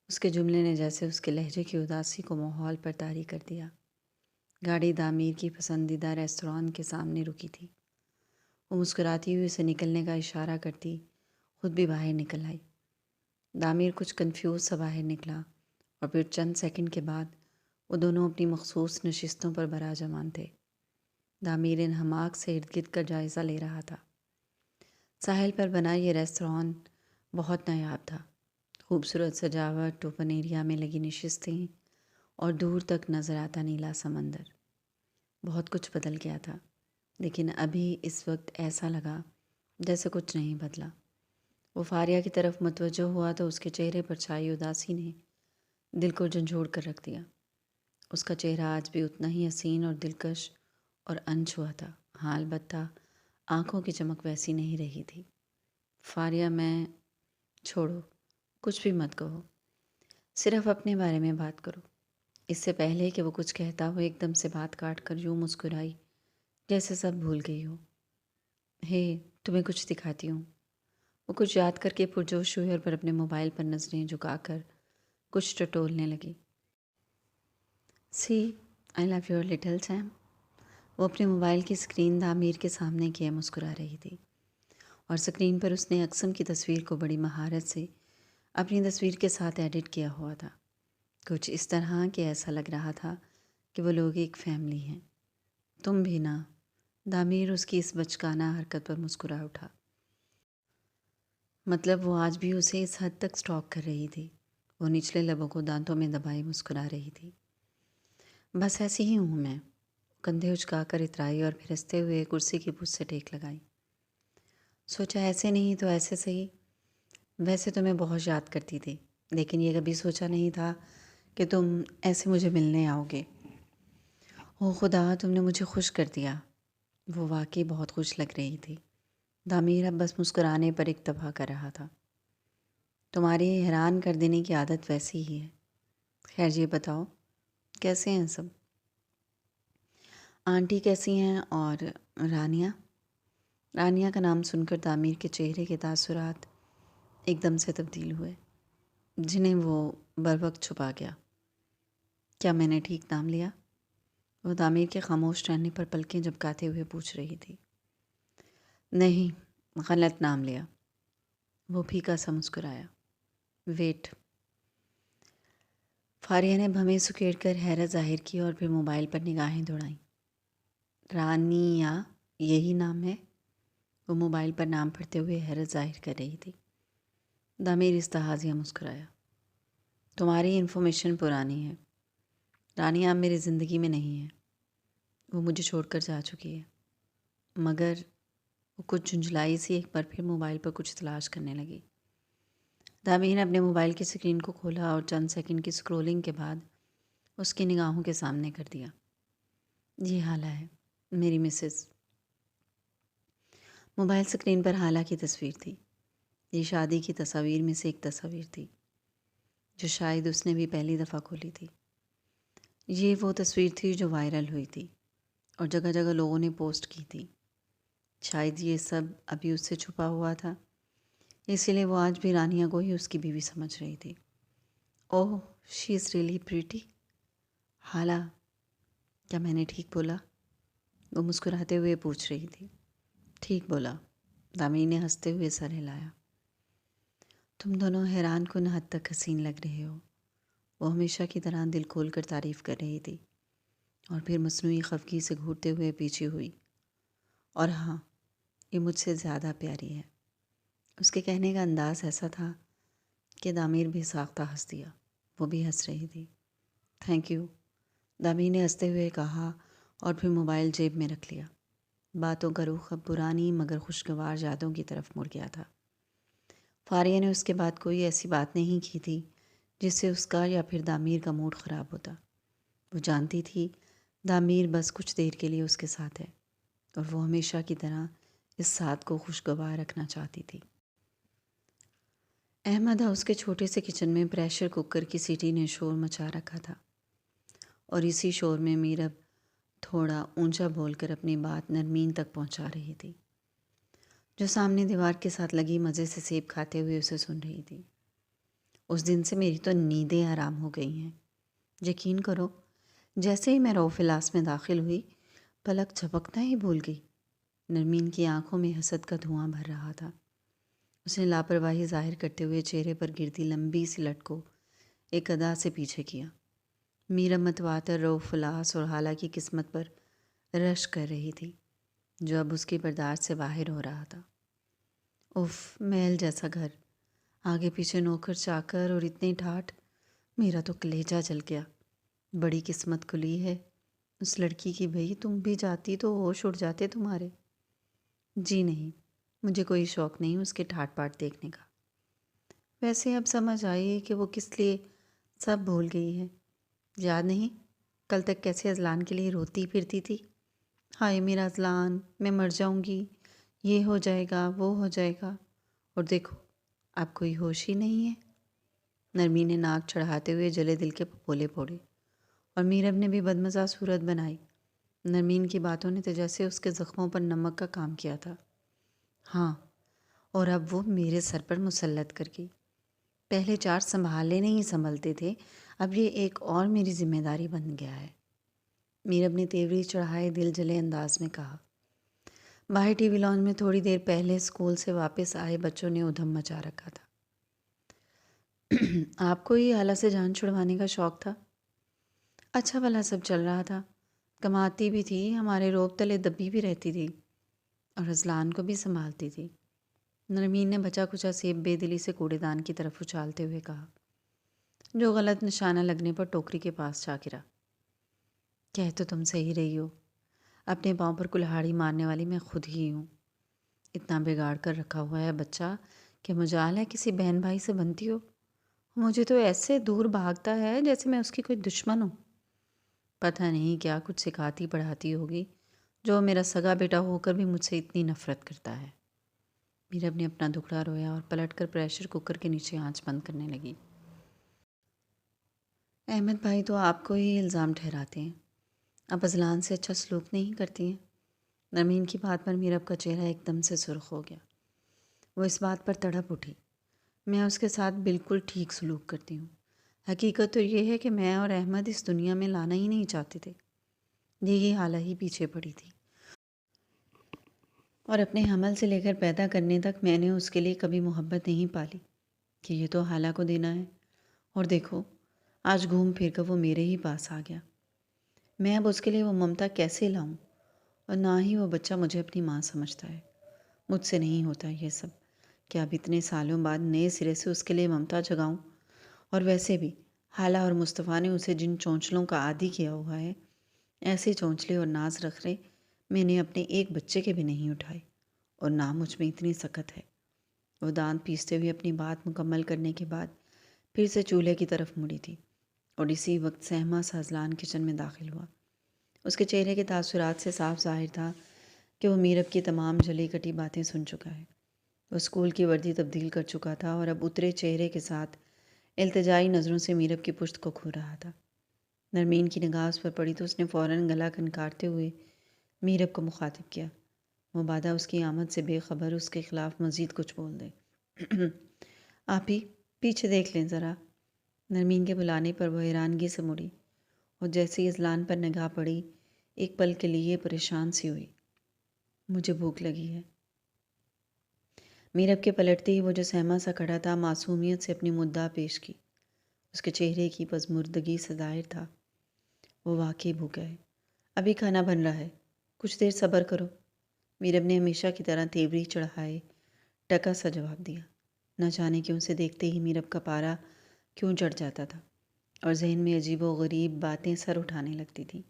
اس کے جملے نے جیسے اس کے لہجے کی اداسی کو ماحول پر طاری کر دیا۔ گاڑی دامیر کی پسندیدہ ریستوران کے سامنے رکی تھی۔ وہ مسکراتی ہوئی اسے نکلنے کا اشارہ کرتی خود بھی باہر نکل آئی۔ دامیر کچھ کنفیوز سا باہر نکلا، اور پھر چند سیکنڈ کے بعد وہ دونوں اپنی مخصوص نشستوں پر براجمان تھے۔ دامیر ان حماق سے ارد گرد کا جائزہ لے رہا تھا۔ ساحل پر بنا یہ ریستوران بہت نایاب تھا۔ خوبصورت سجاوٹ، اوپن ایریا میں لگی نشستیں، اور دور تک نظر آتا نیلا سمندر۔ بہت کچھ بدل گیا تھا۔ لیکن ابھی اس وقت ایسا لگا جیسے کچھ نہیں بدلا۔ وہ فاریہ کی طرف متوجہ ہوا تو اس کے چہرے پر چھائی اداسی نے دل کو جھنجھوڑ کر رکھ دیا۔ اس کا چہرہ آج بھی اتنا ہی حسین اور دلکش اور انچھوا تھا، ہاں البتہ آنکھوں کی چمک ویسی نہیں رہی تھی۔ فاریہ، میں چھوڑو، کچھ بھی مت کہو، صرف اپنے بارے میں بات کرو۔ اس سے پہلے کہ وہ کچھ کہتا ہو ایک دم سے بات کاٹ کر یوں مسکرائی جیسے سب بھول گئی ہو۔ ہے، تمہیں کچھ دکھاتی ہوں۔ وہ کچھ یاد کر کے پرجوش ہوئی اور پھر اپنے موبائل پر نظریں جھکا کر کچھ ٹٹولنے لگی۔ سی، آئی لو یور لٹل سیم۔ وہ اپنے موبائل کی اسکرین تعمیر کے سامنے کیے مسکرا رہی تھی، اور اسکرین پر اس نے اقسم کی تصویر کو بڑی مہارت سے اپنی تصویر کے ساتھ ایڈٹ کیا ہوا تھا، کچھ اس طرح کہ ایسا لگ رہا تھا کہ وہ لوگ ایک فیملی ہیں۔ تم بھی نا؟ تعمیر اس کی اس بچکانہ حرکت پر مسکرا اٹھا۔ مطلب وہ آج بھی اسے اس حد تک سٹاک کر رہی تھی۔ وہ نچلے لبوں کو دانتوں میں دبائے مسکرا رہی تھی۔ بس ایسی ہی ہوں میں، کندھے اچکا کر اترائی اور پھر ہنستے ہوئے کرسی کی پشت سے ٹیک لگائی۔ سوچا ایسے نہیں تو ایسے صحیح، ویسے تو میں بہت یاد کرتی تھی، لیکن یہ کبھی سوچا نہیں تھا کہ تم ایسے مجھے ملنے آؤ گے۔ او خدا، تم نے مجھے خوش کر دیا۔ وہ واقعی بہت خوش لگ رہی تھی۔ تعمیر اب بس مسکرانے پر اکتفا کر رہا تھا۔ تمہاری حیران کر دینے کی عادت ویسی ہی ہے۔ خیر یہ بتاؤ، کیسے ہیں سب؟ آنٹی کیسی ہیں اور رانیہ؟ رانیہ کا نام سن کر تعمیر کے چہرے کے تاثرات ایک دم سے تبدیل ہوئے، جنہیں وہ بروقت چھپا گیا۔ کیا میں نے ٹھیک نام لیا؟ وہ تعمیر کے خاموش رہنے پر پلکیں جھپکاتے ہوئے پوچھ رہی تھی۔ نہیں، غلط نام لیا۔ وہ پھیکا سا مسکرایا۔ ویٹ۔ فاریہ نے بھمیں سکیڑ کر حیرت ظاہر کی اور پھر موبائل پر نگاہیں دوڑائیں۔ رانیہ یہی نام ہے؟ وہ موبائل پر نام پڑھتے ہوئے حیرت ظاہر کر رہی تھی۔ تعمیر استحاضیہ مسکرایا۔ تمہاری انفارمیشن پرانی ہے، رانیہ اب میری زندگی میں نہیں ہے، وہ مجھے چھوڑ کر جا چکی ہے۔ مگر وہ کچھ جھنجھلائی سی ایک بار پھر موبائل پر کچھ تلاش کرنے لگی۔ تعمیر نے اپنے موبائل کی اسکرین کو کھولا اور چند سیکنڈ کی سکرولنگ کے بعد اس کی نگاہوں کے سامنے کر دیا۔ یہ حالہ ہے میری مسز۔ موبائل سکرین پر حالہ کی تصویر تھی۔ یہ شادی کی تصاویر میں سے ایک تصویر تھی جو شاید اس نے بھی پہلی دفعہ کھولی تھی۔ یہ وہ تصویر تھی جو وائرل ہوئی تھی اور جگہ جگہ لوگوں نے پوسٹ کی تھی۔ شاید یہ سب ابھی اس سے چھپا ہوا تھا، اسی لیے وہ آج بھی رانیہ کو ہی اس کی بیوی سمجھ رہی تھی۔ اوہ، شی از ریئلی پریٹی۔ حالہ، کیا میں نے ٹھیک بولا؟ وہ مسکراتے ہوئے پوچھ رہی تھی۔ ٹھیک بولا، تعمیر نے ہنستے ہوئے سر ہلایا۔ تم دونوں حیران کن حد تک حسین لگ رہے ہو۔ وہ ہمیشہ کی طرح دل کھول کر تعریف کر رہی تھی اور پھر مصنوعی خفگی سے گھورتے ہوئے پیچھے ہوئی۔ اور ہاں، یہ مجھ سے زیادہ پیاری ہے۔ اس کے کہنے کا انداز ایسا تھا کہ تعمیر بھی ساختہ ہنس دیا۔ وہ بھی ہنس رہی تھی۔ تھینک یو، تعمیر نے ہنستے ہوئے کہا اور پھر موبائل جیب میں رکھ لیا۔ باتوں کا رخ اب پرانی مگر خوشگوار یادوں کی طرف مڑ گیا تھا۔ فاریہ نے اس کے بعد کوئی ایسی بات نہیں کی تھی جس سے اس کا یا پھر تعمیر کا موڈ خراب ہوتا۔ وہ جانتی تھی تعمیر بس کچھ دیر کے لیے اس کے ساتھ ہے اور وہ ہمیشہ کی طرح اس ساتھ کو خوشگوار رکھنا چاہتی تھی۔ احمد ہاؤس کے چھوٹے سے کچن میں پریشر کوکر کی سیٹی نے شور مچا رکھا تھا اور اسی شور میں میرب تھوڑا اونچا بول کر اپنی بات نرمین تک پہنچا رہی تھی، جو سامنے دیوار کے ساتھ لگی مزے سے سیب کھاتے ہوئے اسے سن رہی تھی۔ اس دن سے میری تو نیندیں حرام ہو گئی ہیں۔ یقین کرو، جیسے ہی میں روف الاس میں داخل ہوئی، پلک جھپکنا ہی بھول گئی۔ نرمین کی آنکھوں میں حسد کا دھواں بھر رہا تھا۔ اس نے لاپرواہی ظاہر کرتے ہوئے چہرے پر گرتی لمبی سی لٹ کو ایک ادا سے پیچھے کیا۔ میرا متواتر روف الاس اور حالہ کی قسمت پر رشک کر رہی تھی، جو اب اس کی برداشت سے باہر ہو رہا تھا۔ اف، محل جیسا گھر، آگے پیچھے نوکر چاکر اور اتنی ٹھاٹھ، میرا تو کلیجہ جل گیا۔ بڑی قسمت کھلی ہے اس لڑکی کی بھئی تم بھی جاتی تو ہوش اڑ جاتے تمہارے۔ جی نہیں، مجھے کوئی شوق نہیں اس کے ٹھاٹ پاٹ دیکھنے کا۔ ویسے اب سمجھ آئی کہ وہ کس لیے سب بھول گئی ہے۔ یاد نہیں کل تک کیسے اذلان کے لیے روتی پھرتی تھی؟ ہائے میرا اذلان، میں مر جاؤں گی، یہ ہو جائے گا وہ ہو جائے گا، اور دیکھو اب کوئی ہوش ہی نہیں ہے۔ نرمین نے ناک چڑھاتے ہوئے جلے دل کے پھپولے پھوڑے اور میرب نے بھی بدمزہ صورت بنائی۔ نرمین کی باتوں نے تو جیسے اس کے زخموں پر نمک کا کام کیا تھا۔ ہاں، اور اب وہ میرے سر پر مسلط کر گئی۔ پہلے 4 سنبھالے نہیں سنبھلتے تھے، اب یہ ایک اور میری ذمہ داری بن گیا ہے۔ میرب نے تیوری چڑھائے دل جلے انداز میں کہا۔ باہر ٹی وی لانج میں تھوڑی دیر پہلے اسکول سے واپس آئے بچوں نے ادھم مچا رکھا تھا۔ آپ کو ہی حالہ سے جان چھڑوانے کا شوق تھا؟ اچھا بھلا سب چل رہا تھا، کماتی بھی تھی، ہمارے روب تلے دبی بھی رہتی تھی اور اذلان کو بھی سنبھالتی تھی۔ نرمین نے بچا کچا سیب بے دلی سے کوڑے دان کی طرف اچھالتے ہوئے کہا، جو غلط نشانہ لگنے پر ٹوکری کے پاس جا گرا۔ کہہ تو تم صحیح رہی ہو، اپنے پاؤں پر کلہاڑی مارنے والی میں خود ہی ہوں۔ اتنا بگاڑ کر رکھا ہوا ہے بچہ کہ مجال ہے کسی بہن بھائی سے بنتی ہو۔ مجھے تو ایسے دور بھاگتا ہے جیسے میں اس کی کوئی دشمن ہوں۔ پتہ نہیں کیا کچھ سکھاتی پڑھاتی ہوگی جو میرا سگا بیٹا ہو کر بھی مجھ سے اتنی نفرت کرتا ہے۔ میرب نے اپنا دکھڑا رویا اور پلٹ کر پریشر کوکر کے نیچے آنچ بند کرنے لگی۔ احمد بھائی تو آپ کو ہی الزام ٹھہراتے ہیں، اب اذلان سے اچھا سلوک نہیں کرتی ہیں۔ نرمین کی بات پر میرب کا چہرہ ایک دم سے سرخ ہو گیا۔ وہ اس بات پر تڑپ اٹھی، میں اس کے ساتھ بالکل ٹھیک سلوک کرتی ہوں۔ حقیقت تو یہ ہے کہ میں اور احمد اس دنیا میں لانا ہی نہیں چاہتے تھے، یہی حالہ ہی پیچھے پڑی تھی، اور اپنے حمل سے لے کر پیدا کرنے تک میں نے اس کے لیے کبھی محبت نہیں پالی کہ یہ تو حالہ کو دینا ہے، اور دیکھو آج گھوم پھر کر وہ میرے ہی پاس آ گیا۔ میں اب اس کے لیے وہ ممتا کیسے لاؤں؟ اور نہ ہی وہ بچہ مجھے اپنی ماں سمجھتا ہے۔ مجھ سے نہیں ہوتا یہ سب کہ اب اتنے سالوں بعد نئے سرے سے اس کے لیے ممتا جگاؤں، اور ویسے بھی حالہ اور مصطفیٰ نے اسے جن چونچلوں کا عادی کیا ہوا ہے، ایسے چونچلے اور ناز رکھے میں نے اپنے ایک بچے کے بھی نہیں اٹھائے، اور نہ مجھ میں اتنی سخت ہے۔ وہ دانت پیستے ہوئے اپنی بات مکمل کرنے کے بعد پھر سے چولہے کی طرف مڑی تھی، اور اسی وقت سہما سا اذلان کچن میں داخل ہوا۔ اس کے چہرے کے تاثرات سے صاف ظاہر تھا کہ وہ میرب کی تمام جلی کٹی باتیں سن چکا ہے۔ وہ اسکول کی وردی تبدیل کر چکا تھا اور اب اترے چہرے کے ساتھ التجائی نظروں سے میرب کی پشت کو کھو رہا تھا۔ نرمین کی نگاہ اس پر پڑی تو اس نے فوراً گلا کھنکارتے ہوئے میرب کو مخاطب کیا، مبادا اس کی آمد سے بے خبر اس کے خلاف مزید کچھ بول دے۔ آپ ہی پیچھے دیکھ لیں ذرا۔ نرمین کے بلانے پر وہ حیرانگی سے مڑی، اور جیسے ہی اذلان پر نگاہ پڑی ایک پل کے لیے پریشان سی ہوئی۔ مجھے بھوک لگی ہے۔ میرب کے پلٹتے ہی وہ جو سہما سا کھڑا تھا معصومیت سے اپنی مدعا پیش کی۔ اس کے چہرے کی پزمردگی سے ظاہر تھا وہ واقعی بھوکا ہے۔ ابھی کھانا بن رہا ہے، کچھ دیر صبر کرو۔ میرب نے ہمیشہ کی طرح تیوری چڑھائے ٹکا سا جواب دیا۔ نہ جانے کیوں سے دیکھتے ہی میرب کا پارا کیوں چڑھ جاتا تھا اور ذہن میں عجیب و غریب باتیں سر اٹھانے لگتی تھیں۔